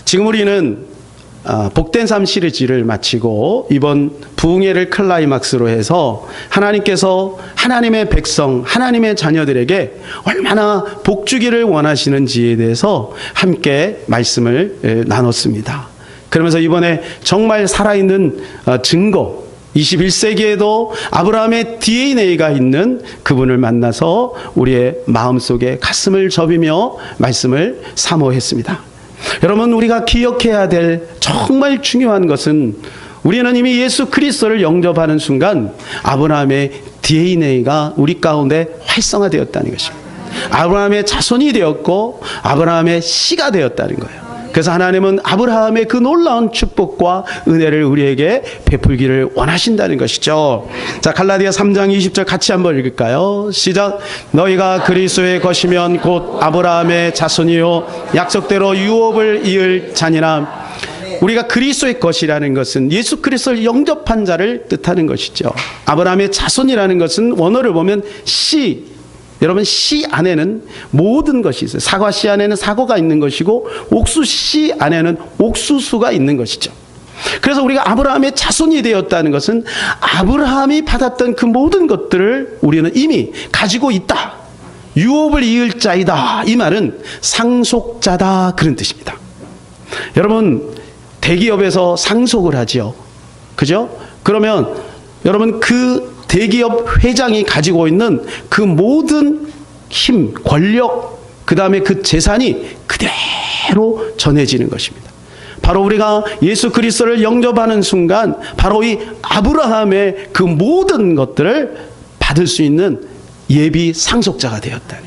지금 우리는 복된 삶 시리즈를 마치고 이번 부흥회를 클라이막스로 해서 하나님께서 하나님의 백성, 하나님의 자녀들에게 얼마나 복주기를 원하시는지에 대해서 함께 말씀을 나눴습니다. 그러면서 이번에 정말 살아있는 증거, 21세기에도 아브라함의 DNA가 있는 그분을 만나서 우리의 마음속에 가슴을 접이며 말씀을 사모했습니다. 여러분, 우리가 기억해야 될 정말 중요한 것은 우리는 이미 예수 그리스도를 영접하는 순간 아브라함의 DNA가 우리 가운데 활성화되었다는 것입니다. 아브라함의 자손이 되었고 아브라함의 씨가 되었다는 거예요. 그래서 하나님은 아브라함의 그 놀라운 축복과 은혜를 우리에게 베풀기를 원하신다는 것이죠. 자, 갈라디아 3장 20절 같이 한번 읽을까요? 시작. 너희가 그리스도의 것이면 곧 아브라함의 자손이요 약속대로 유업을 이을 자니라. 우리가 그리스도의 것이라는 것은 예수 그리스도를 영접한 자를 뜻하는 것이죠. 아브라함의 자손이라는 것은 원어를 보면 씨, 여러분, 씨 안에는 모든 것이 있어요. 사과 씨 안에는 사과가 있는 것이고 옥수 씨 안에는 옥수수가 있는 것이죠. 그래서 우리가 아브라함의 자손이 되었다는 것은 아브라함이 받았던 그 모든 것들을 우리는 이미 가지고 있다. 유업을 이을 자이다. 이 말은 상속자다, 그런 뜻입니다. 여러분, 대기업에서 상속을 하지요. 그죠? 그러면 여러분, 그 대기업 회장이 가지고 있는 그 모든 힘, 권력, 그 다음에 그 재산이 그대로 전해지는 것입니다. 바로 우리가 예수 그리스도를 영접하는 순간 바로 이 아브라함의 그 모든 것들을 받을 수 있는 예비 상속자가 되었다니.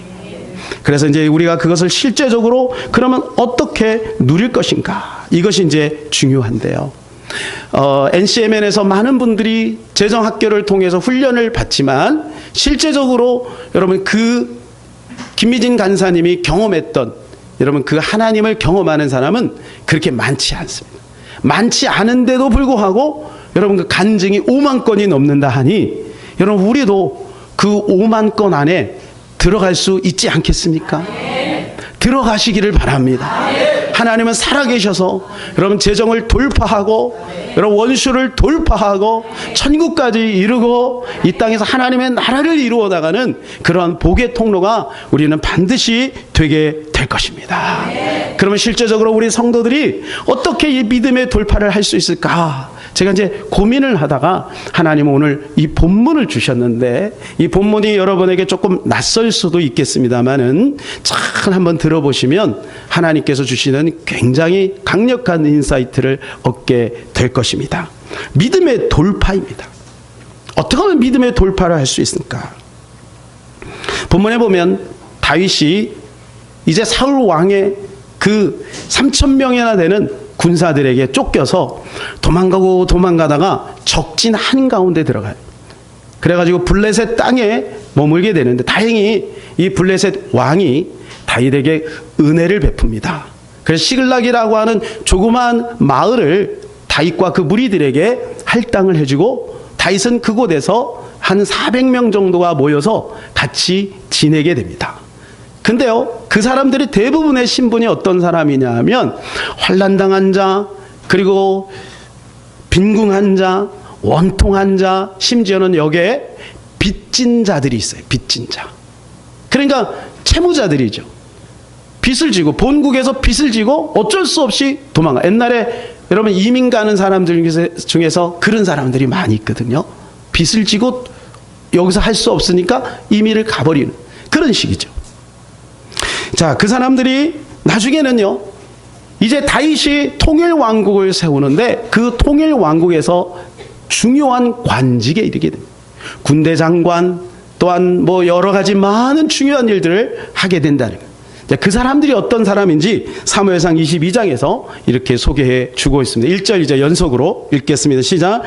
그래서 이제 우리가 그것을 실제적으로 그러면 어떻게 누릴 것인가? 이것이 이제 중요한데요. NCMN에서 많은 분들이 재정학교를 통해서 훈련을 받지만 실제적으로 여러분 그 김미진 간사님이 경험했던 여러분 그 하나님을 경험하는 사람은 그렇게 많지 않습니다. 많지 않은데도 불구하고 여러분 그 간증이 5만 건이 넘는다 하니 여러분 우리도 그 5만 건 안에 들어갈 수 있지 않겠습니까? 들어가시기를 바랍니다. 하나님은 살아계셔서 여러분 재정을 돌파하고 여러분 원수를 돌파하고 천국까지 이루고 이 땅에서 하나님의 나라를 이루어 나가는 그러한 복의 통로가 우리는 반드시 되게 될 것입니다. 그러면 실제적으로 우리 성도들이 어떻게 이 믿음의 돌파를 할 수 있을까? 제가 이제 고민을 하다가 하나님은 오늘 이 본문을 주셨는데 이 본문이 여러분에게 조금 낯설 수도 있겠습니다만은 잘 한번 들어보시면 하나님께서 주시는 굉장히 강력한 인사이트를 얻게 될 것입니다. 믿음의 돌파입니다. 어떻게 하면 믿음의 돌파를 할 수 있을까? 본문에 보면 다윗이 이제 사울 왕의 그 3,000명이나 되는 군사들에게 쫓겨서 도망가다가 적진 한가운데 들어가요. 그래가지고 블레셋 땅에 머물게 되는데 다행히 이 블레셋 왕이 다윗에게 은혜를 베풉니다. 그래서 시글락이라고 하는 조그마한 마을을 다윗과 그 무리들에게 할당을 해주고 다윗은 그곳에서 한 400명 정도가 모여서 같이 지내게 됩니다. 근데요, 그 사람들이 대부분의 신분이 어떤 사람이냐 하면 환난당한 자, 그리고 빈궁한 자, 원통한 자, 심지어는 여기에 빚진 자들이 있어요. 빚진 자. 그러니까 채무자들이죠. 빚을 지고 본국에서 빚을 지고 어쩔 수 없이 도망가. 옛날에 여러분 이민 가는 사람들 중에서 그런 사람들이 많이 있거든요. 빚을 지고 여기서 할 수 없으니까 이민을 가버리는 그런 식이죠. 자, 그 사람들이 나중에는요, 이제 다윗이 통일왕국을 세우는데 그 통일왕국에서 중요한 관직에 이르게 됩니다. 군대 장관 또한 뭐 여러 가지 많은 중요한 일들을 하게 된다는 거예요. 그 사람들이 어떤 사람인지 사무엘상 22장에서 이렇게 소개해 주고 있습니다. 1절 이제 연속으로 읽겠습니다. 시작.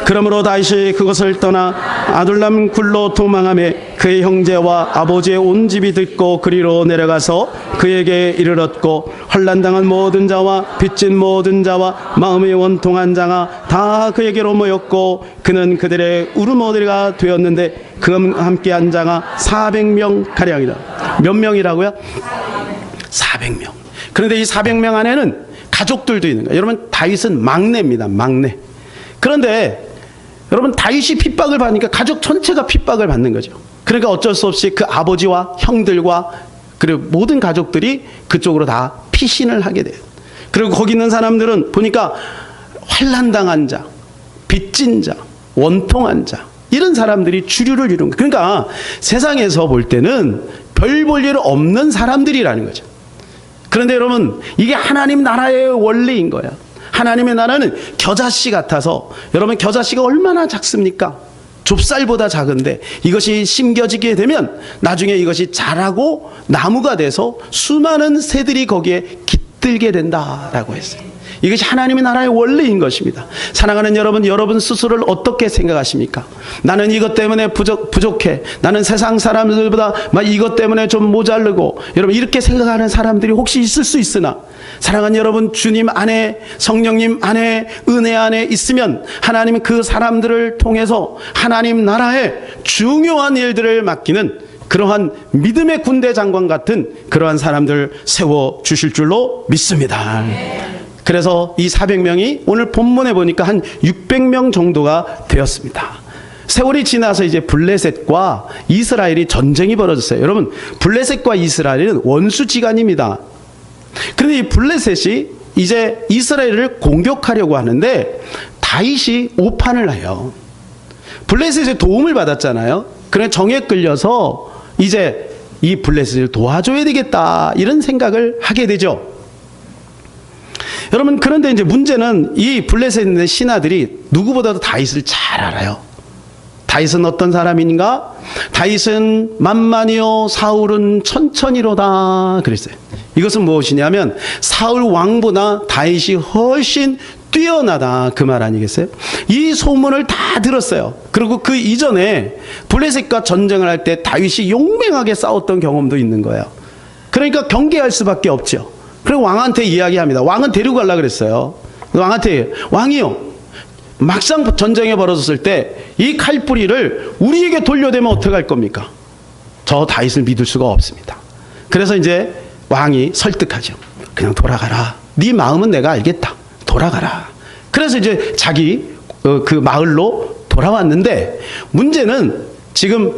그러므로 다윗이 그것을 떠나 아둘람 굴로 도망하며 그의 형제와 아버지의 온 집이 듣고 그리로 내려가서 그에게 이르렀고 환난당한 모든 자와 빚진 모든 자와 마음이 원통한 자가 다 그에게로 모였고 그는 그들의 울음어리가 되었는데 그와 함께한 자가 400명 가량이다. 몇 명이라고요? 400명. 그런데 이 400명 안에는 가족들도 있는 거예요. 여러분 다윗은 막내입니다. 막내. 그런데 여러분 다윗이 핍박을 받으니까 가족 전체가 핍박을 받는 거죠. 그러니까 어쩔 수 없이 그 아버지와 형들과 그리고 모든 가족들이 그쪽으로 다 피신을 하게 돼요. 그리고 거기 있는 사람들은 보니까 환난당한 자, 빚진 자, 원통한 자 이런 사람들이 주류를 이룬 거예요. 그러니까 세상에서 볼 때는 별 볼 일 없는 사람들이라는 거죠. 그런데 여러분 이게 하나님 나라의 원리인 거야. 하나님의 나라는 겨자씨 같아서 여러분 겨자씨가 얼마나 작습니까? 좁쌀보다 작은데 이것이 심겨지게 되면 나중에 이것이 자라고 나무가 돼서 수많은 새들이 거기에 깃들게 된다라고 했어요. 이것이 하나님의 나라의 원리인 것입니다. 사랑하는 여러분, 여러분 스스로를 어떻게 생각하십니까? 나는 이것 때문에 부족해. 나는 세상 사람들보다 막 이것 때문에 좀 모자르고, 여러분 이렇게 생각하는 사람들이 혹시 있을 수 있으나 사랑하는 여러분, 주님 안에, 성령님 안에, 은혜 안에 있으면 하나님은 그 사람들을 통해서 하나님 나라의 중요한 일들을 맡기는 그러한 믿음의 군대 장관 같은 그러한 사람들 세워주실 줄로 믿습니다. 그래서 이 400명이 오늘 본문에 보니까 한 600명 정도가 되었습니다. 세월이 지나서 이제 블레셋과 이스라엘이 전쟁이 벌어졌어요. 여러분, 블레셋과 이스라엘은 원수지간입니다. 그런데 이 블레셋이 이제 이스라엘을 공격하려고 하는데 다윗이 오판을 해요. 블레셋의 도움을 받았잖아요. 그래 정에 끌려서 이제 이 블레셋을 도와줘야 되겠다 이런 생각을 하게 되죠. 여러분, 그런데 이제 문제는 이 블레셋에 있는 신하들이 누구보다도 다윗을 잘 알아요. 다윗은 어떤 사람인가? 다윗은 만만이요 사울은 천천히로다 그랬어요. 이것은 무엇이냐면 사울 왕보다 다윗이 훨씬 뛰어나다 그 말 아니겠어요? 이 소문을 다 들었어요. 그리고 그 이전에 블레셋과 전쟁을 할 때 다윗이 용맹하게 싸웠던 경험도 있는 거예요. 그러니까 경계할 수밖에 없죠. 그리고 왕한테 이야기합니다. 왕은 데리고 가려고 그랬어요. 왕한테, 왕이요, 막상 전쟁이 벌어졌을 때 이 칼뿌리를 우리에게 돌려대면 어떡할 겁니까? 저 다윗을 믿을 수가 없습니다. 그래서 이제 왕이 설득하죠. 그냥 돌아가라. 네 마음은 내가 알겠다. 돌아가라. 그래서 이제 자기 그 마을로 돌아왔는데 문제는 지금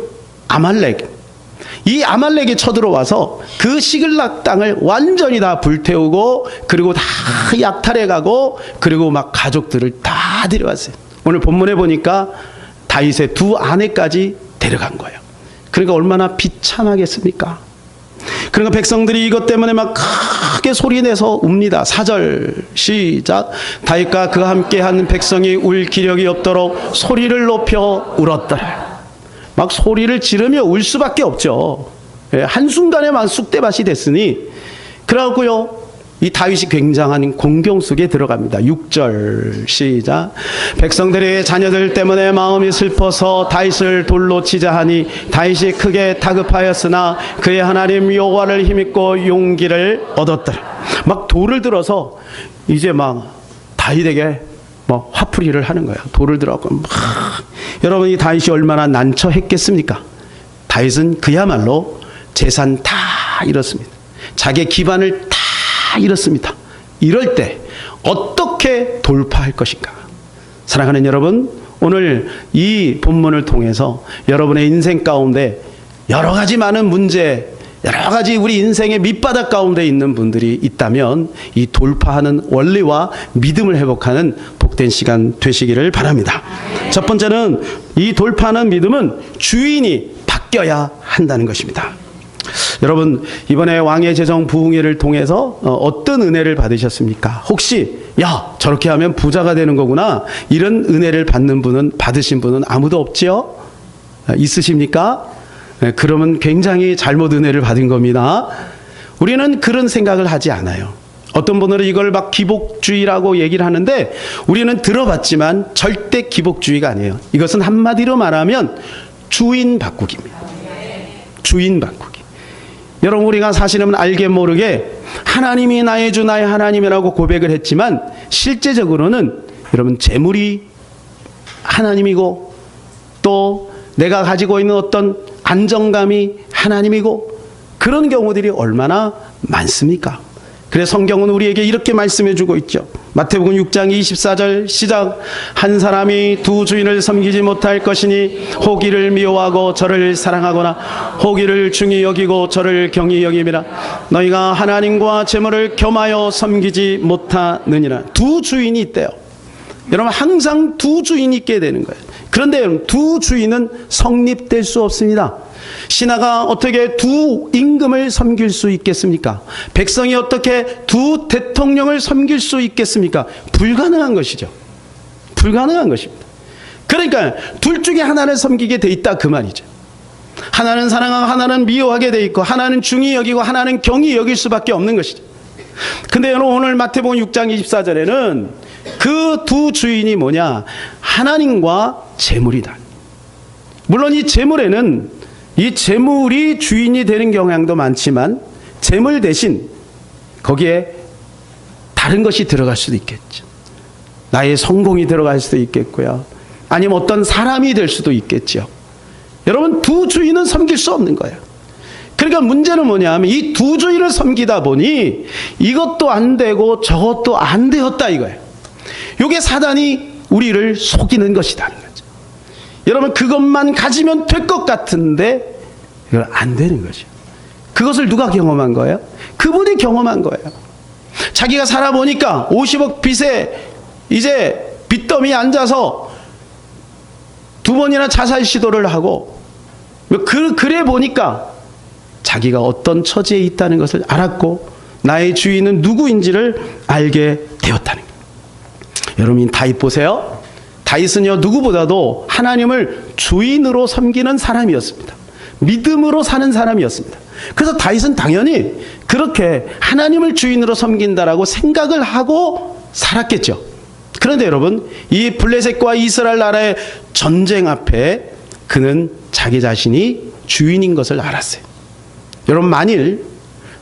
이 아말렉이 쳐들어와서 그 시글락 땅을 완전히 다 불태우고 그리고 다 약탈해가고 그리고 막 가족들을 다 데려왔어요. 오늘 본문에 보니까 다윗의 두 아내까지 데려간 거예요. 그러니까 얼마나 비참하겠습니까? 그러니까 백성들이 이것 때문에 막 크게 소리내서 웁니다. 4절 시작. 다윗과 그와 함께한 백성이 울 기력이 없도록 소리를 높여 울었더라. 막 소리를 지르며 울 수밖에 없죠. 한순간에 막 쑥대밭이 됐으니. 그러고요, 이 다윗이 굉장한 공경 속에 들어갑니다. 6절 시작. 백성들의 자녀들 때문에 마음이 슬퍼서 다윗을 돌로 치자 하니 다윗이 크게 다급하였으나 그의 하나님 여호와를 힘입고 용기를 얻었더라. 막 돌을 들어서 이제 막 다윗에게 뭐 화풀이를 하는 거예요. 돌을 들어갖고 여러분, 이 다윗이 얼마나 난처했겠습니까? 다윗은 그야말로 재산 다 잃었습니다. 자기의 기반을 다 잃었습니다. 이럴 때 어떻게 돌파할 것인가? 사랑하는 여러분, 오늘 이 본문을 통해서 여러분의 인생 가운데 여러 가지 많은 문제, 여러 가지 우리 인생의 밑바닥 가운데 있는 분들이 있다면 이 돌파하는 원리와 믿음을 회복하는 복된 시간 되시기를 바랍니다. 첫 번째는 이 돌파하는 믿음은 주인이 바뀌어야 한다는 것입니다. 여러분, 이번에 왕의 제정 부흥회를 통해서 어떤 은혜를 받으셨습니까? 혹시 야, 저렇게 하면 부자가 되는 거구나, 이런 은혜를 받으신 분은 아무도 없지요? 있으십니까? 그러면 굉장히 잘못 은혜를 받은 겁니다. 우리는 그런 생각을 하지 않아요. 어떤 분들은 이걸 막 기복주의라고 얘기를 하는데 우리는 들어봤지만 절대 기복주의가 아니에요. 이것은 한마디로 말하면 주인 바꾸기입니다. 주인 바꾸기. 여러분, 우리가 사실은 알게 모르게 하나님이 나의 주 나의 하나님이라고 고백을 했지만 실제적으로는 여러분 재물이 하나님이고 또 내가 가지고 있는 어떤 안정감이 하나님이고 그런 경우들이 얼마나 많습니까? 그래서 성경은 우리에게 이렇게 말씀해 주고 있죠. 마태복음 6장 24절 시작. 한 사람이 두 주인을 섬기지 못할 것이니 혹 이를 미워하고 저를 사랑하거나 혹 이를 중히 여기고 저를 경히 여김이라. 너희가 하나님과 재물을 겸하여 섬기지 못하느니라. 두 주인이 있대요. 여러분 항상 두 주인이 있게 되는 거예요. 그런데 여러분 두 주인은 성립될 수 없습니다. 신하가 어떻게 두 임금을 섬길 수 있겠습니까? 백성이 어떻게 두 대통령을 섬길 수 있겠습니까? 불가능한 것이죠. 불가능한 것입니다. 그러니까 둘 중에 하나를 섬기게 돼 있다 그 말이죠. 하나는 사랑하고 하나는 미워하게 돼 있고 하나는 중히 여기고 하나는 경히 여길 수밖에 없는 것이죠. 근데 여러분 오늘 마태복음 6장 24절에는 그 두 주인이 뭐냐? 하나님과 재물이다. 물론 이 재물에는 이 재물이 주인이 되는 경향도 많지만 재물 대신 거기에 다른 것이 들어갈 수도 있겠죠. 나의 성공이 들어갈 수도 있겠고요. 아니면 어떤 사람이 될 수도 있겠죠. 여러분 두 주인은 섬길 수 없는 거예요. 그러니까 문제는 뭐냐 하면 이 두 주인을 섬기다 보니 이것도 안 되고 저것도 안 되었다 이거예요. 이게 사단이 우리를 속이는 것이라는 거죠. 여러분 그것만 가지면 될 것 같은데 이건 안 되는 거죠. 그것을 누가 경험한 거예요? 그분이 경험한 거예요. 자기가 살아보니까 50억 빚에 이제 빚더미에 앉아서 두 번이나 자살 시도를 하고 그래 보니까 자기가 어떤 처지에 있다는 것을 알았고 나의 주인은 누구인지를 알게 되었다는 거예요. 여러분 다윗 보세요. 다윗은요 누구보다도 하나님을 주인으로 섬기는 사람이었습니다. 믿음으로 사는 사람이었습니다. 그래서 다윗은 당연히 그렇게 하나님을 주인으로 섬긴다라고 생각을 하고 살았겠죠. 그런데 여러분 이 블레셋과 이스라엘 나라의 전쟁 앞에 그는 자기 자신이 주인인 것을 알았어요. 여러분 만일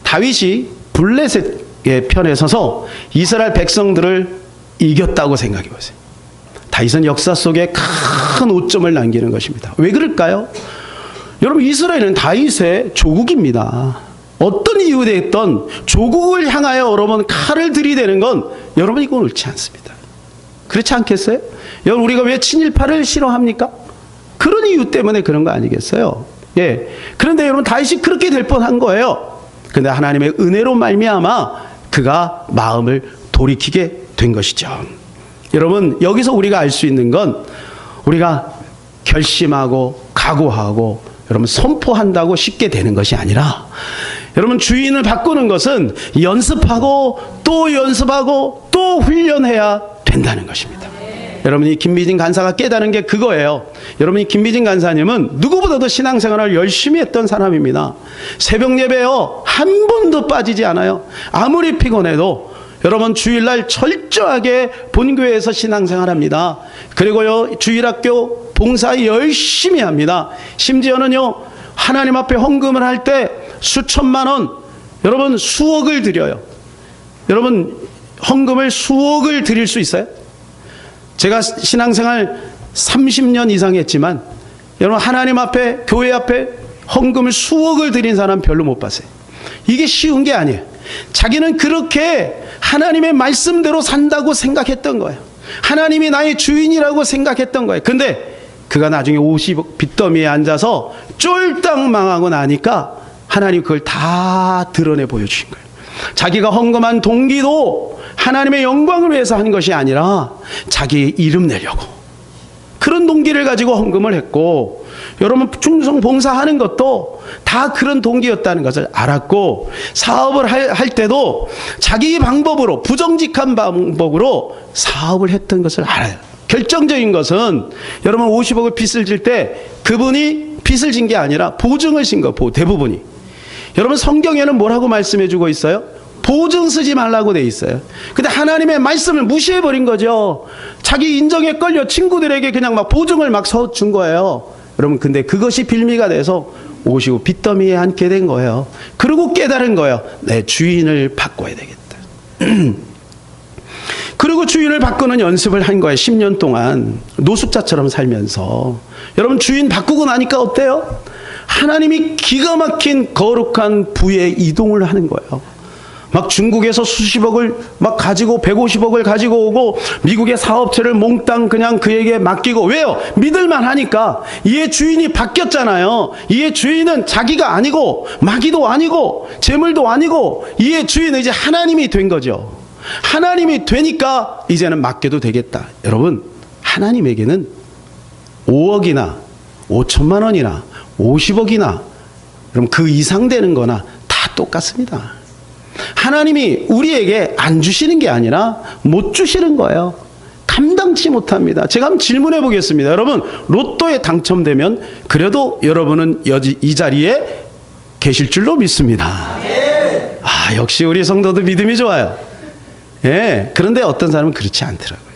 다윗이 블레셋의 편에 서서 이스라엘 백성들을 이겼다고 생각해 보세요. 다윗은 역사 속에 큰 오점을 남기는 것입니다. 왜 그럴까요? 여러분 이스라엘은 다윗의 조국입니다. 어떤 이유 됐던 조국을 향하여 여러분 칼을 들이대는 건 여러분 이건 옳지 않습니다. 그렇지 않겠어요? 여러분 우리가 왜 친일파를 싫어합니까? 그런 이유 때문에 그런 거 아니겠어요? 예. 그런데 여러분 다윗이 그렇게 될 뻔한 거예요. 그런데 하나님의 은혜로 말미암아 그가 마음을 돌이키게 된 것이죠. 여러분 여기서 우리가 알 수 있는 건 우리가 결심하고 각오하고 여러분 선포한다고 쉽게 되는 것이 아니라 여러분 주인을 바꾸는 것은 연습하고 또 연습하고 또 훈련해야 된다는 것입니다. 여러분이 김미진 간사가 깨달은 게 그거예요. 여러분이 김미진 간사님은 누구보다도 신앙생활을 열심히 했던 사람입니다. 새벽 예배요 한 번도 빠지지 않아요. 아무리 피곤해도 여러분 주일날 철저하게 본교회에서 신앙생활합니다. 그리고요 주일학교 봉사 열심히 합니다. 심지어는요 하나님 앞에 헌금을 할 때 수천만 원 여러분 수억을 드려요. 여러분 헌금을 수억을 드릴 수 있어요? 제가 신앙생활 30년 이상 했지만 여러분 하나님 앞에 교회 앞에 헌금을 수억을 드린 사람 별로 못 봤어요. 이게 쉬운 게 아니에요. 자기는 그렇게 하나님의 말씀대로 산다고 생각했던 거예요. 하나님이 나의 주인이라고 생각했던 거예요. 근데 그가 나중에 50억 빚더미에 앉아서 쫄딱 망하고 나니까 하나님 그걸 다 드러내 보여주신 거예요. 자기가 헌금한 동기도 하나님의 영광을 위해서 한 것이 아니라 자기의 이름 내려고 그런 동기를 가지고 헌금을 했고 여러분 충성 봉사하는 것도 다 그런 동기였다는 것을 알았고 사업을 할 때도 자기 방법으로 부정직한 방법으로 사업을 했던 것을 알아요. 결정적인 것은 여러분 50억을 빚을 질 때 그분이 빚을 진 게 아니라 보증을 진 거 대부분이. 여러분 성경에는 뭐라고 말씀해 주고 있어요? 보증 쓰지 말라고 돼 있어요. 근데 하나님의 말씀을 무시해버린 거죠. 자기 인정에 끌려 친구들에게 그냥 막 보증을 막 서준 거예요. 여러분 근데 그것이 빌미가 돼서 50억 빚더미에 앉게 된 거예요. 그리고 깨달은 거예요. 내 주인을 바꿔야 되겠다. 그리고 주인을 바꾸는 연습을 한 거예요. 10년 동안 노숙자처럼 살면서. 여러분 주인 바꾸고 나니까 어때요? 하나님이 기가 막힌 거룩한 부에 이동을 하는 거예요. 막 중국에서 수십억을 막 가지고 150억을 가지고 오고 미국의 사업체를 몽땅 그냥 그에게 맡기고. 왜요? 믿을만 하니까. 이의 주인이 바뀌었잖아요. 이의 주인은 자기가 아니고 마귀도 아니고 재물도 아니고 이의 주인은 이제 하나님이 된 거죠. 하나님이 되니까 이제는 맡겨도 되겠다. 여러분, 하나님에게는 5억이나 5천만 원이나 50억이나 그럼 그 이상 되는 거나 다 똑같습니다. 하나님이 우리에게 안 주시는 게 아니라 못 주시는 거예요. 감당치 못합니다. 제가 한번 질문해 보겠습니다. 여러분, 로또에 당첨되면 그래도 여러분은 이 자리에 계실 줄로 믿습니다. 아, 역시 우리 성도들 믿음이 좋아요. 예, 그런데 어떤 사람은 그렇지 않더라고요.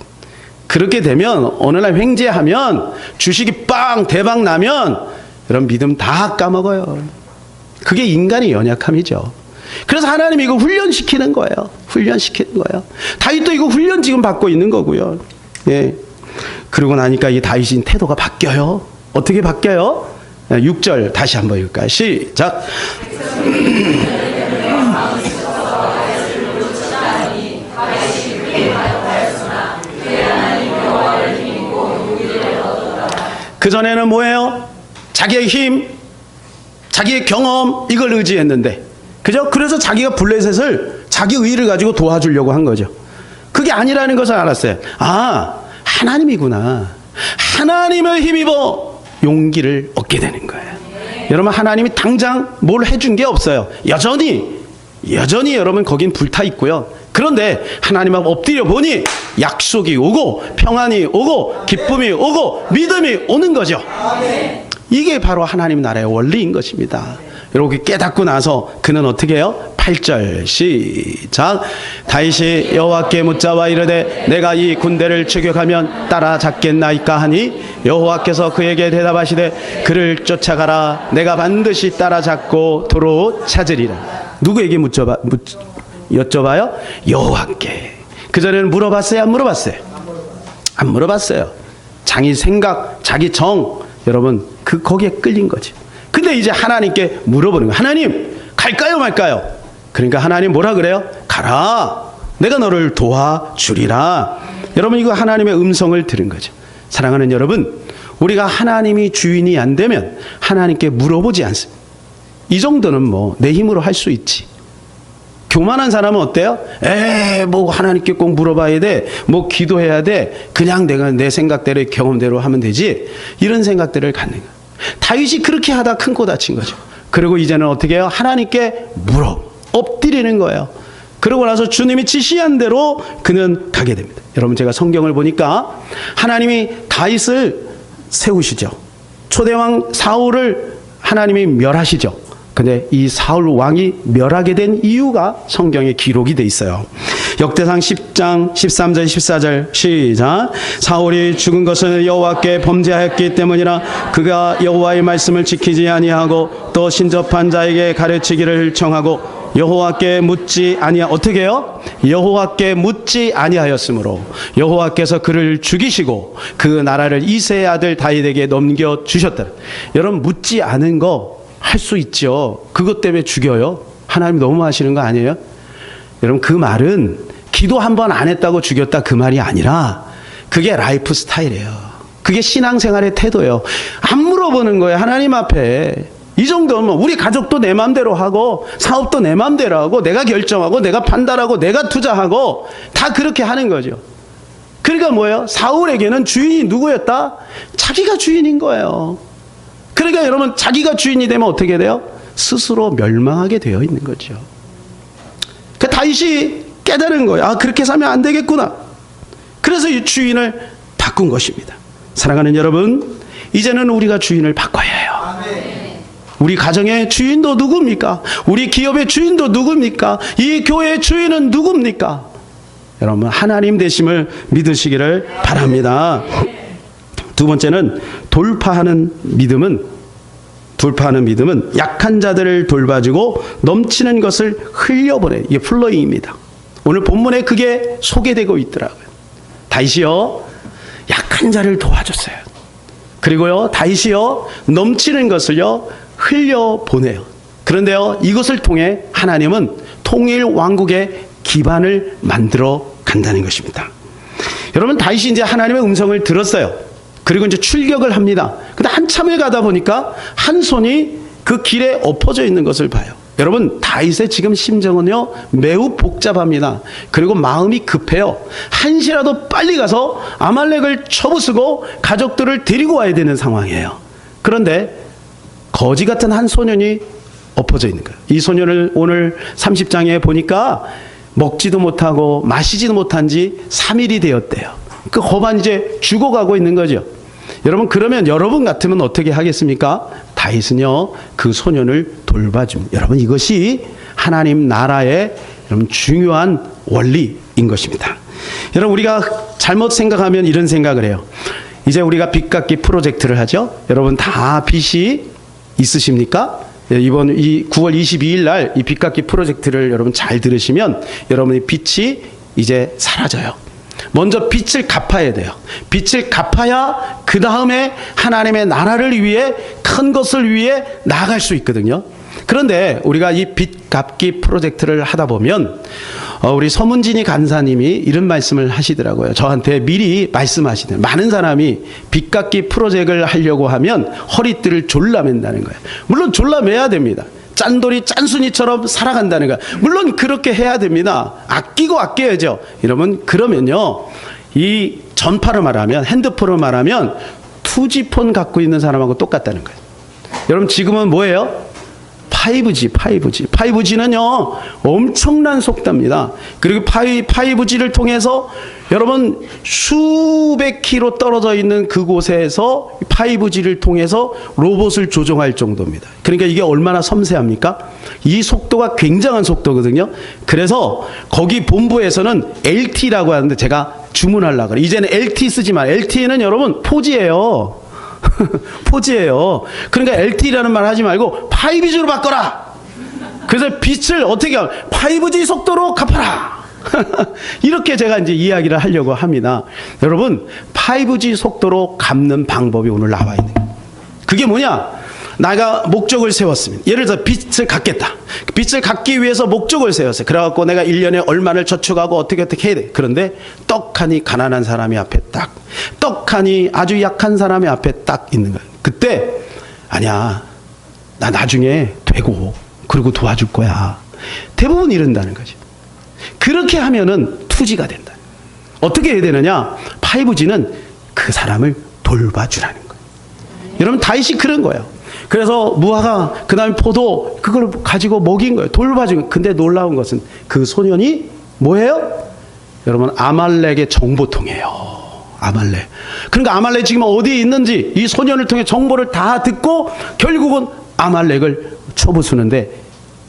그렇게 되면 어느 날 횡재하면 주식이 빵 대박 나면 여러분 믿음 다 까먹어요. 그게 인간의 연약함이죠. 그래서 하나님이 이거 훈련시키는 거예요. 훈련시키는 거예요. 다윗도 이거 훈련 지금 받고 있는 거고요. 예. 그러고 나니까 이 다윗인 태도가 바뀌어요. 어떻게 바뀌어요? 6절 다시 한번 읽을까요? 시작. 그전에는 뭐예요? 자기의 힘, 자기의 경험 이걸 의지했는데, 그죠? 그래서 자기가 블레셋을 자기 의를 가지고 도와주려고 한 거죠. 그게 아니라는 것을 알았어요. 아, 하나님이구나. 하나님을 힘입어 용기를 얻게 되는 거예요. 여러분, 하나님이 당장 뭘 해준 게 없어요. 여전히 여러분 거긴 불타 있고요. 그런데 하나님 앞 엎드려 보니 약속이 오고 평안이 오고 기쁨이 오고 믿음이 오는 거죠. 이게 바로 하나님 나라의 원리인 것입니다. 이렇게 깨닫고 나서 그는 어떻게 해요? 8절 시작. 다윗이 여호와께 묻자와 이르되 내가 이 군대를 추격하면 따라잡겠나이까 하니 여호와께서 그에게 대답하시되 그를 쫓아가라. 내가 반드시 따라잡고 도로 찾으리라. 누구에게 여쭤봐요? 여호와께. 그전에는 물어봤어요? 안 물어봤어요? 안 물어봤어요. 자기 생각, 자기 정, 여러분 거기에 끌린 거죠. 근데 이제 하나님께 물어보는 거예요. 하나님, 갈까요 말까요? 그러니까 하나님 뭐라 그래요? 가라. 내가 너를 도와주리라. 여러분, 이거 하나님의 음성을 들은 거죠. 사랑하는 여러분, 우리가 하나님이 주인이 안 되면 하나님께 물어보지 않습니다. 이 정도는 뭐 내 힘으로 할 수 있지. 교만한 사람은 어때요? 뭐 하나님께 꼭 물어봐야 돼. 뭐 기도해야 돼. 그냥 내가 내 생각대로 경험대로 하면 되지. 이런 생각들을 갖는 거예요. 다윗이 그렇게 하다 큰 코 다친 거죠. 그리고 이제는 어떻게 해요? 하나님께 엎드리는 거예요. 그러고 나서 주님이 지시한 대로 그는 가게 됩니다. 여러분, 제가 성경을 보니까 하나님이 다윗을 세우시죠. 초대왕 사울을 하나님이 멸하시죠. 근데 이 사울 왕이 멸하게 된 이유가 성경에 기록이 돼 있어요. 역대상 10장 13절 14절 시작. 사울이 죽은 것은 여호와께 범죄하였기 때문이라. 그가 여호와의 말씀을 지키지 아니하고 또 신접한 자에게 가르치기를 청하고 여호와께 묻지 어떻게 해요? 여호와께 묻지 아니하였으므로 여호와께서 그를 죽이시고 그 나라를 이새의 아들 다윗에게 넘겨주셨다. 여러분, 묻지 않은 거 할 수 있죠. 그것 때문에 죽여요? 하나님 너무 하시는 거 아니에요? 여러분, 그 말은 기도 한 번 안 했다고 죽였다 그 말이 아니라 그게 라이프 스타일이에요. 그게 신앙생활의 태도예요. 안 물어보는 거예요. 하나님 앞에. 이 정도면 우리 가족도 내 맘대로 하고 사업도 내 맘대로 하고 내가 결정하고 내가 판단하고 내가 투자하고 다 그렇게 하는 거죠. 그러니까 뭐예요? 사울에게는 주인이 누구였다? 자기가 주인인 거예요. 그러니까 여러분, 자기가 주인이 되면 어떻게 돼요? 스스로 멸망하게 되어 있는 거죠. 그 다윗이 깨달은 거예요. 아, 그렇게 살면 안 되겠구나. 그래서 이 주인을 바꾼 것입니다. 사랑하는 여러분, 이제는 우리가 주인을 바꿔야 해요. 우리 가정의 주인도 누굽니까? 우리 기업의 주인도 누굽니까? 이 교회의 주인은 누굽니까? 여러분, 하나님 되심을 믿으시기를 바랍니다. 두 번째는 돌파하는 믿음은 약한 자들을 돌봐주고 넘치는 것을 흘려보내. 이게 플로잉입니다. 오늘 본문에 그게 소개되고 있더라고요. 다윗이요, 약한 자를 도와줬어요. 그리고요, 다윗이요, 넘치는 것을요 흘려보내요. 그런데요, 이것을 통해 하나님은 통일 왕국의 기반을 만들어 간다는 것입니다. 여러분, 다윗이 이제 하나님의 음성을 들었어요. 그리고 이제 출격을 합니다. 근데 한참을 가다 보니까 한 손이 그 길에 엎어져 있는 것을 봐요. 여러분, 다윗의 지금 심정은요 매우 복잡합니다. 그리고 마음이 급해요. 한시라도 빨리 가서 아말렉을 쳐부수고 가족들을 데리고 와야 되는 상황이에요. 그런데 거지 같은 한 소년이 엎어져 있는 거예요. 이 소년을 오늘 30장에 보니까 먹지도 못하고 마시지도 못한 지 3일이 되었대요. 그 거반 이제 죽어가고 있는 거죠. 여러분, 그러면 여러분 같으면 어떻게 하겠습니까? 다윗은요 그 소년을 돌봐줍니다. 여러분, 이것이 하나님 나라의 여러분 중요한 원리인 것입니다. 여러분, 우리가 잘못 생각하면 이런 생각을 해요. 이제 우리가 빚 갚기 프로젝트를 하죠. 여러분 다 빚이 있으십니까? 이번 이 9월 22일 날 이 빚 갚기 프로젝트를 여러분 잘 들으시면 여러분의 빚이 이제 사라져요. 먼저 빚을 갚아야 돼요. 빚을 갚아야 그 다음에 하나님의 나라를 위해 큰 것을 위해 나아갈 수 있거든요. 그런데 우리가 이 빚 갚기 프로젝트를 하다 보면 우리 서문진이 간사님이 이런 말씀을 하시더라고요. 저한테 미리 말씀하시더라고요. 많은 사람이 빚 갚기 프로젝트를 하려고 하면 허리띠를 졸라맨다는 거예요. 물론 졸라매야 됩니다. 짠돌이 짠순이처럼 살아간다는 거야. 물론 그렇게 해야 됩니다. 아끼고 아껴야죠. 여러분, 그러면요 이 전파로 말하면, 핸드폰으로 말하면 2G폰 갖고 있는 사람하고 똑같다는 거예요. 여러분, 지금은 뭐예요? 5G. 5G는요 엄청난 속도입니다. 그리고 5G를 통해서 여러분 수백 킬로 떨어져 있는 그곳에서 5G를 통해서 로봇을 조종할 정도입니다. 그러니까 이게 얼마나 섬세합니까? 이 속도가 굉장한 속도거든요. 그래서 거기 본부에서는 LT라고 하는데 제가 주문하려고 그래요. 이제는 LT 쓰지 마. LT는 여러분 4G예요. 4G예요. 그러니까 LTE라는 말 하지 말고 5G로 바꿔라. 그래서 빚을 어떻게 하면 5G 속도로 갚아라. 이렇게 제가 이제 이야기를 하려고 합니다. 여러분, 5G 속도로 갚는 방법이 오늘 나와 있는 거예요. 그게 뭐냐? 내가 목적을 세웠습니다. 예를 들어 빚을 갚겠다. 빚을 갚기 위해서 목적을 세웠어요. 그래갖고 내가 1년에 얼마를 저축하고 어떻게 해야 돼. 그런데 떡하니 가난한 사람이 앞에 딱, 떡하니 아주 약한 사람이 앞에 딱 있는 거예요. 그때 아니야, 나 나중에 되고 그리고 도와줄 거야. 대부분 이런다는 거죠. 그렇게 하면은 2G가 된다. 어떻게 해야 되느냐? 5G는 그 사람을 돌봐주라는 거예요. 여러분, 다윗이 그런 거예요. 그래서 무화과, 그 다음에 포도, 그걸 가지고 먹인 거예요. 돌봐준 거예요. 근데 놀라운 것은 그 소년이 뭐예요? 여러분, 아말렉의 정보통이에요. 아말렉. 그러니까 아말렉 지금 어디에 있는지 이 소년을 통해 정보를 다 듣고 결국은 아말렉을 쳐부수는데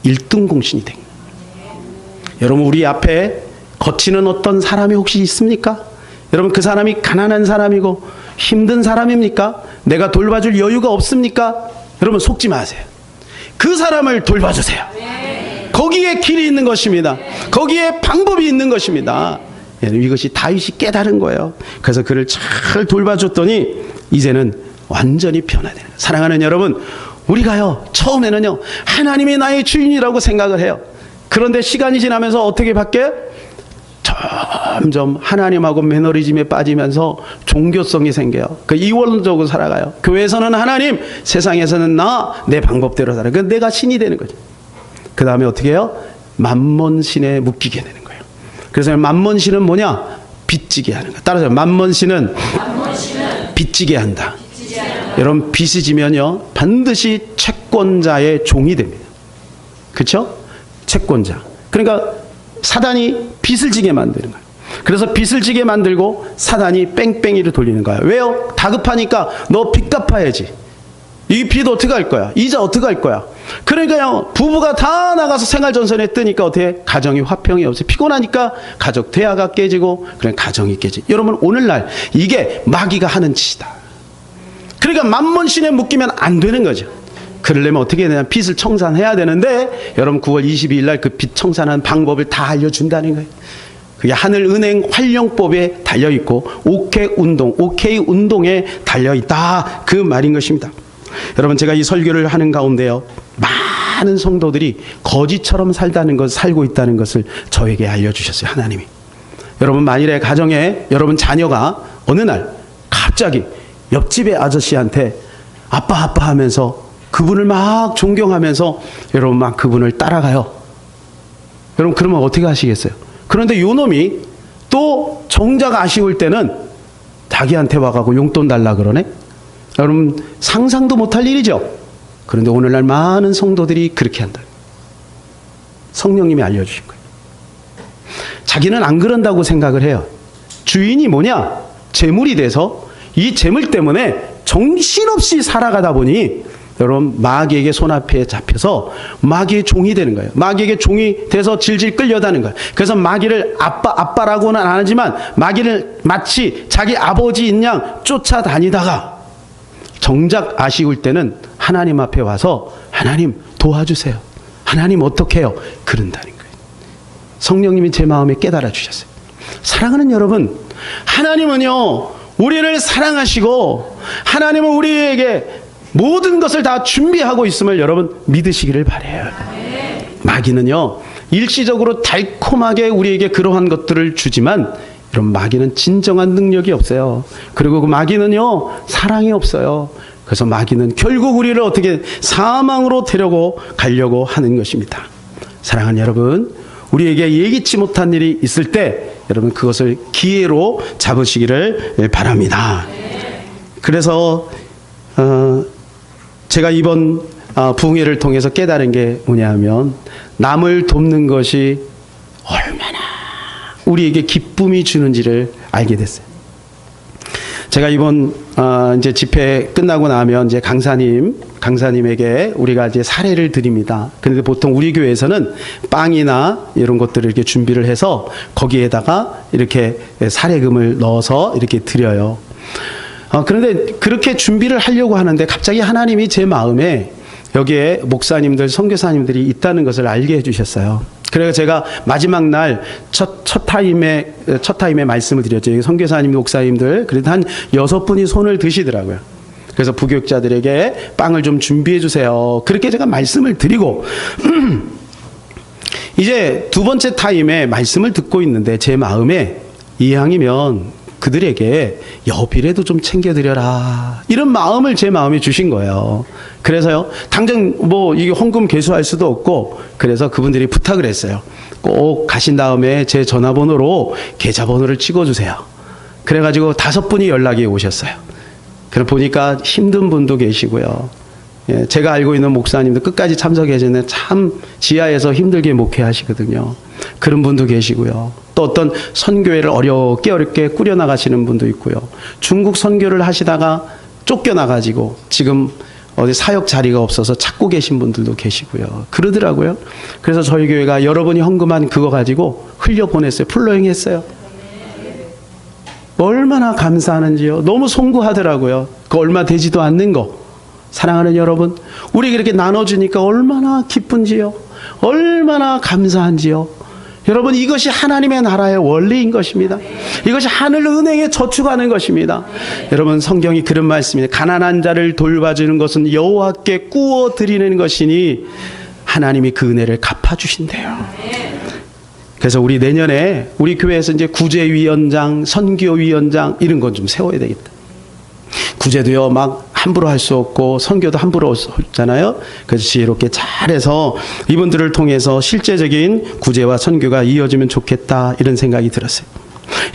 1등 공신이 된 거예요. 여러분, 우리 앞에 거치는 어떤 사람이 혹시 있습니까? 여러분, 그 사람이 가난한 사람이고 힘든 사람입니까? 내가 돌봐줄 여유가 없습니까? 여러분, 속지 마세요. 그 사람을 돌봐주세요. 거기에 길이 있는 것입니다. 거기에 방법이 있는 것입니다. 이것이 다윗이 깨달은 거예요. 그래서 그를 잘 돌봐줬더니 이제는 완전히 변화되는 거예요. 사랑하는 여러분, 우리가요 처음에는요 하나님이 나의 주인이라고 생각을 해요. 그런데 시간이 지나면서 어떻게 바뀌어요? 점점 하나님하고 매너리즘에 빠지면서 종교성이 생겨요. 그 이원적으로 살아가요. 교회에서는 하나님, 세상에서는 나, 내 방법대로 살아. 그 내가 신이 되는 거죠. 그 다음에 어떻게 해요? 만몬신에 묶이게 되는 거예요. 그래서 만몬신은 뭐냐? 빚지게 하는 거예요. 따라서 만몬신은 빚지게 한다. 여러분, 빚이 지면요 반드시 채권자의 종이 됩니다. 그렇죠? 채권자. 그러니까 사단이 빚을 지게 만드는 거예요. 그래서 빚을 지게 만들고 사단이 뺑뺑이를 돌리는 거예요. 왜요? 다급하니까 너 빚 갚아야지. 이 빚 어떻게 할 거야? 이자 어떻게 할 거야? 그러니까요 부부가 다 나가서 생활전선에 뜨니까 어떻게 가정이 화평이 없어요. 피곤하니까 가족 대화가 깨지고 그냥 가정이 깨지. 여러분, 오늘날 이게 마귀가 하는 짓이다. 그러니까 만몬신에 묶이면 안 되는 거죠. 그러려면 어떻게 해야 되냐? 빚을 청산해야 되는데 여러분 9월 22일 날 그 빚 청산하는 방법을 다 알려준다는 거예요. 그게 하늘은행 활용법에 달려있고 OK 운동에 달려있다, 그 말인 것입니다. 여러분, 제가 이 설교를 하는 가운데요 많은 많은 성도들이 거지처럼 살고 있다는 것을 저에게 알려주셨어요. 하나님이. 여러분, 만일에 가정에 여러분 자녀가 어느 날 갑자기 옆집의 아저씨한테 아빠 하면서 그분을 막 존경하면서 여러분 막 그분을 따라가요. 여러분, 그러면 어떻게 하시겠어요? 그런데 요 놈이 또 정작 아쉬울 때는 자기한테 와가고 용돈 달라 그러네? 여러분, 상상도 못할 일이죠. 그런데 오늘날 많은 성도들이 그렇게 한다. 성령님이 알려주신 거예요. 자기는 안 그런다고 생각을 해요. 주인이 뭐냐? 재물이 돼서 이 재물 때문에 정신없이 살아가다 보니 여러분, 마귀에게 손앞에 잡혀서 마귀의 종이 되는 거예요. 마귀에게 종이 돼서 질질 끌려다는 거예요. 그래서 마귀를 아빠라고는 안 하지만 마귀를 마치 자기 아버지인 양 쫓아다니다가 정작 아쉬울 때는 하나님 앞에 와서 하나님 도와주세요. 하나님 어떻게 해요? 그런다는 거예요. 성령님이 제 마음에 깨달아 주셨어요. 사랑하는 여러분, 하나님은요 우리를 사랑하시고 하나님은 우리에게 모든 것을 다 준비하고 있음을 여러분 믿으시기를 바라요. 마귀는요 일시적으로 달콤하게 우리에게 그러한 것들을 주지만 여러분, 마귀는 진정한 능력이 없어요. 그리고 그 마귀는요 사랑이 없어요. 그래서 마귀는 결국 우리를 어떻게 사망으로 데려고 가려고 하는 것입니다. 사랑하는 여러분, 우리에게 예기치 못한 일이 있을 때 여러분 그것을 기회로 잡으시기를 바랍니다. 그래서 제가 이번 부흥회를 통해서 깨달은 게 뭐냐면 남을 돕는 것이 얼마나 우리에게 기쁨이 주는지를 알게 됐어요. 제가 이번 이제 집회 끝나고 나면 이제 강사님에게 우리가 이제 사례를 드립니다. 그런데 보통 우리 교회에서는 빵이나 이런 것들을 이렇게 준비를 해서 거기에다가 이렇게 사례금을 넣어서 이렇게 드려요. 그런데 그렇게 준비를 하려고 하는데 갑자기 하나님이 제 마음에 여기에 목사님들, 선교사님들이 있다는 것을 알게 해주셨어요. 그래서 제가 마지막 날 첫 타임에 말씀을 드렸죠. 여기 선교사님, 목사님들 그래도 한 6분이 손을 드시더라고요. 그래서 부교육자들에게 빵을 좀 준비해 주세요. 그렇게 제가 말씀을 드리고 이제 두 번째 타임에 말씀을 듣고 있는데 제 마음에 이왕이면 그들에게 여비라도 좀 챙겨드려라, 이런 마음을 제 마음에 주신 거예요. 그래서요 당장 뭐 이게 헌금 개수할 수도 없고, 그래서 그분들이 부탁을 했어요. 꼭 가신 다음에 제 전화번호로 계좌번호를 찍어주세요. 그래가지고 5분이 연락이 오셨어요. 그래 보니까 힘든 분도 계시고요, 제가 알고 있는 목사님도 끝까지 참석해 주는 참 지하에서 힘들게 목회하시거든요. 그런 분도 계시고요. 또 어떤 선교회를 어렵게 꾸려나가시는 분도 있고요. 중국 선교를 하시다가 쫓겨나가지고 지금 어디 사역 자리가 없어서 찾고 계신 분들도 계시고요. 그러더라고요. 그래서 저희 교회가 여러분이 헌금한 그거 가지고 흘려보냈어요. 플로잉했어요. 얼마나 감사하는지요. 너무 송구하더라고요. 그 얼마 되지도 않는 거. 사랑하는 여러분, 우리에게 이렇게 나눠주니까 얼마나 기쁜지요. 얼마나 감사한지요. 여러분, 이것이 하나님의 나라의 원리인 것입니다. 이것이 하늘 은행에 저축하는 것입니다. 여러분, 성경이 그런 말씀입니다. 가난한 자를 돌봐주는 것은 여호와께 꾸어 드리는 것이니 하나님이 그 은혜를 갚아주신대요. 그래서 우리 내년에 우리 교회에서 이제 구제위원장, 선교위원장 이런 건 좀 세워야 되겠다. 구제도요 막 함부로 할 수 없고 선교도 함부로 없잖아요. 그래서 지혜롭게 잘해서 이분들을 통해서 실제적인 구제와 선교가 이어지면 좋겠다, 이런 생각이 들었어요.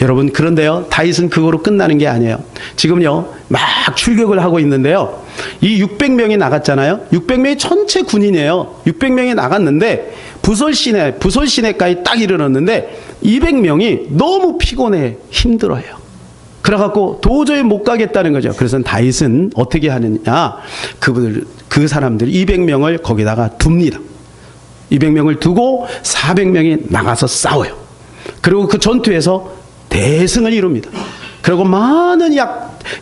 여러분, 그런데요 다윗은 그거로 끝나는 게 아니에요. 지금요 막 출격을 하고 있는데요, 이 600명이 나갔잖아요. 600명이 전체 군인이에요. 600명이 나갔는데 부솔 시내까지 딱 이르렀는데 200명이 너무 피곤해 힘들어해요. 그래갖고 도저히 못 가겠다는 거죠. 그래서 다윗은 어떻게 하느냐, 그 사람들 200명을 거기다가 둡니다. 200명을 두고 400명이 나가서 싸워요. 그리고 그 전투에서 대승을 이룹니다. 그리고 많은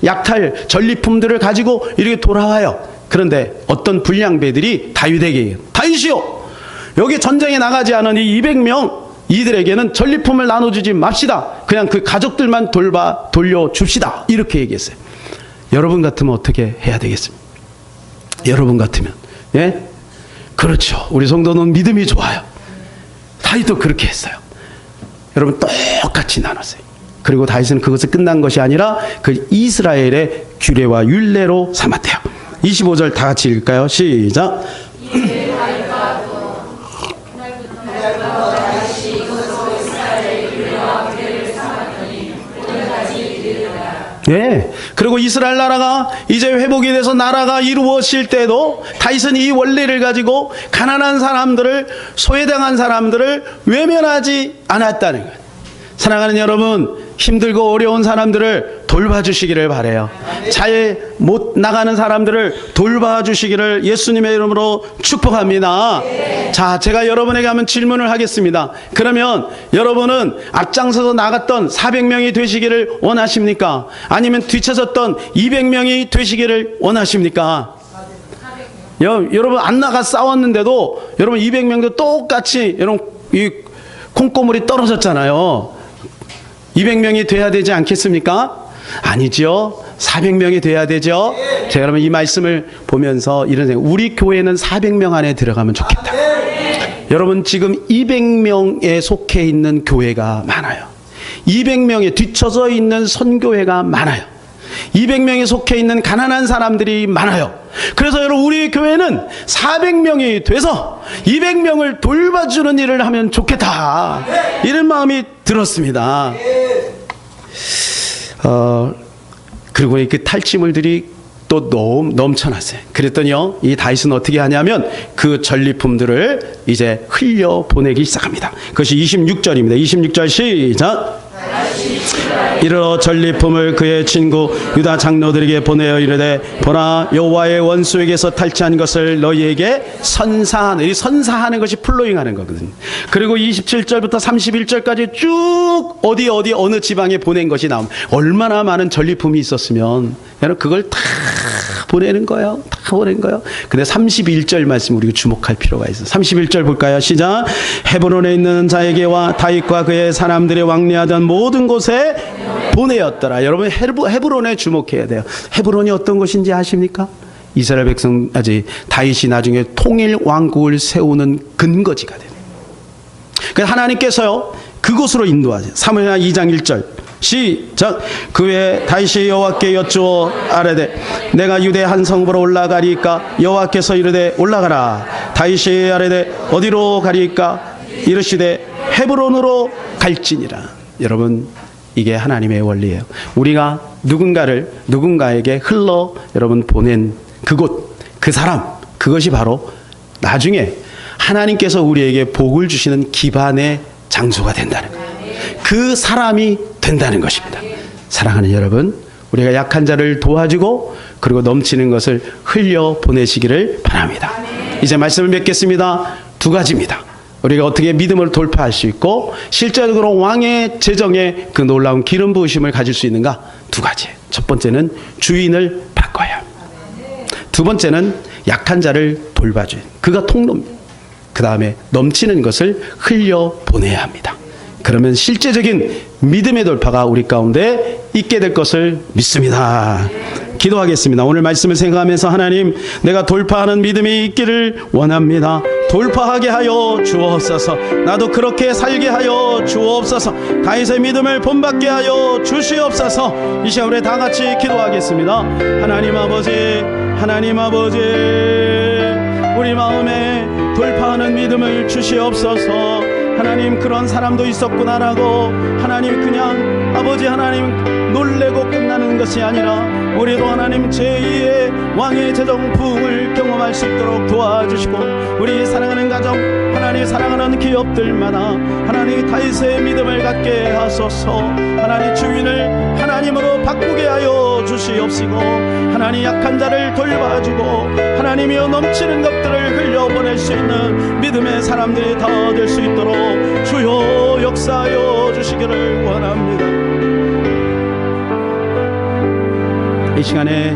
약탈 전리품들을 가지고 이렇게 돌아와요. 그런데 어떤 불량배들이 다윗에게, 다윗이요, 여기 전쟁에 나가지 않은 이 200명 이들에게는 전리품을 나눠주지 맙시다. 그냥 그 가족들만 돌려줍시다. 이렇게 얘기했어요. 여러분 같으면 어떻게 해야 되겠습니까? 여러분 같으면, 예? 그렇죠. 우리 성도는 믿음이 좋아요. 다윗도 그렇게 했어요. 여러분 똑같이 나눴어요. 그리고 다윗은 그것을 끝난 것이 아니라 그 이스라엘의 규례와 율례로 삼았대요. 25절 다 같이 읽을까요? 시작. 네. 그리고 이스라엘 나라가 이제 회복이 돼서 나라가 이루어질 때도 다윗은 이 원리를 가지고 가난한 사람들을, 소외당한 사람들을 외면하지 않았다는 거예요. 사랑하는 여러분, 힘들고 어려운 사람들을 돌봐주시기를 바라요. 잘 못 나가는 사람들을 돌봐주시기를 예수님의 이름으로 축복합니다. 자, 제가 여러분에게 한번 질문을 하겠습니다. 그러면 여러분은 앞장서서 나갔던 400명이 되시기를 원하십니까? 아니면 뒤쳐졌던 200명이 되시기를 원하십니까? 여러분 안 나가 싸웠는데도 여러분 200명도 똑같이 여러분 이 콩고물이 떨어졌잖아요. 200명이 돼야 되지 않겠습니까? 아니죠. 400명이 돼야 되죠. 제가 그러면 이 말씀을 보면서 이런 생각, 우리 교회는 400명 안에 들어가면 좋겠다. 여러분 지금 200명에 속해 있는 교회가 많아요. 200명에 뒤쳐져 있는 선교회가 많아요. 200명에 속해 있는 가난한 사람들이 많아요. 그래서 여러분 우리 교회는 400명이 돼서 200명을 돌봐주는 일을 하면 좋겠다, 이런 마음이 들었습니다. 그리고 그 탈취물들이 또 넘쳐났어요. 그랬더니요, 이 다윗은 어떻게 하냐면 그 전리품들을 이제 흘려 보내기 시작합니다. 그것이 26절입니다. 26절 시작. 이르러 전리품을 그의 친구 유다 장로들에게 보내어 이르되, 보라, 여호와의 원수에게서 탈취한 것을 너희에게 선사하는, 이 선사하는 것이 플로잉하는 거거든요. 그리고 27절부터 31절까지 쭉 어디 어느 지방에 보낸 것이 나옵니다. 얼마나 많은 전리품이 있었으면 여러분 그걸 다 보내는 거예요. 다 보낸 거예요. 근데 31절 말씀 우리가 주목할 필요가 있어요. 31절 볼까요? 시작. 헤브론에 있는 자에게와 다윗과 그의 사람들이 왕래하던 모든 곳에 보내었더라. 여러분 헤브론에 주목해야 돼요. 헤브론이 어떤 곳인지 아십니까? 이스라엘 백성, 다윗이 나중에 통일 왕국을 세우는 근거지가 돼요. 그래서 하나님께서요 그곳으로 인도하세요. 사무엘하 2장 1절 시작. 그 후에 다윗이 여호와께 여쭈어 아뢰되, 내가 유대 한 성읍으로 올라가리까? 여호와께서 이르되, 올라가라. 다윗이 아뢰되, 어디로 가리까? 이르시되, 헤브론으로 갈지니라. 여러분 이게 하나님의 원리예요. 우리가 누군가에게 흘러 여러분 보낸 그곳, 그 사람, 그것이 바로 나중에 하나님께서 우리에게 복을 주시는 기반의 장소가 된다는 거예요. 그 사람이 된다는 것입니다. 사랑하는 여러분, 우리가 약한 자를 도와주고 그리고 넘치는 것을 흘려 보내시기를 바랍니다. 이제 말씀을 맺겠습니다. 두 가지입니다. 우리가 어떻게 믿음을 돌파할 수 있고 실제적으로 왕의 재정에 그 놀라운 기름 부으심을 가질 수 있는가? 두 가지. 첫 번째는 주인을 바꿔야, 두 번째는 약한 자를 돌봐줘야, 그가 통로입니다. 그 다음에 넘치는 것을 흘려 보내야 합니다. 그러면 실제적인 믿음의 돌파가 우리 가운데 있게 될 것을 믿습니다. 기도하겠습니다. 오늘 말씀을 생각하면서, 하나님, 내가 돌파하는 믿음이 있기를 원합니다. 돌파하게 하여 주옵소서. 나도 그렇게 살게 하여 주옵소서. 다윗의 믿음을 본받게 하여 주시옵소서. 이 시간 우리 다 같이 기도하겠습니다. 하나님 아버지, 우리 마음에 돌파하는 믿음을 주시옵소서. 하나님, 그런 사람도 있었구나라고 하나님 그냥 아버지 하나님 놀래고 끝나는 것이 아니라 우리도 하나님 제2의 왕의 재정 부흥을 경험할 수 있도록 도와주시고, 우리 사랑하는 가정, 하나님 사랑하는 기업들마다 하나님 다윗의 믿음을 갖게 하소서. 하나님 주인을 하나님으로 바꾸게 하여 주시옵시고, 하나님 약한 자를 돌봐주고 하나님이여 넘치는 것들을 흘려보낼 수 있는 믿음의 사람들이 다 될 수 있도록 주여 역사하여 주시기를 원합니다. 이 시간에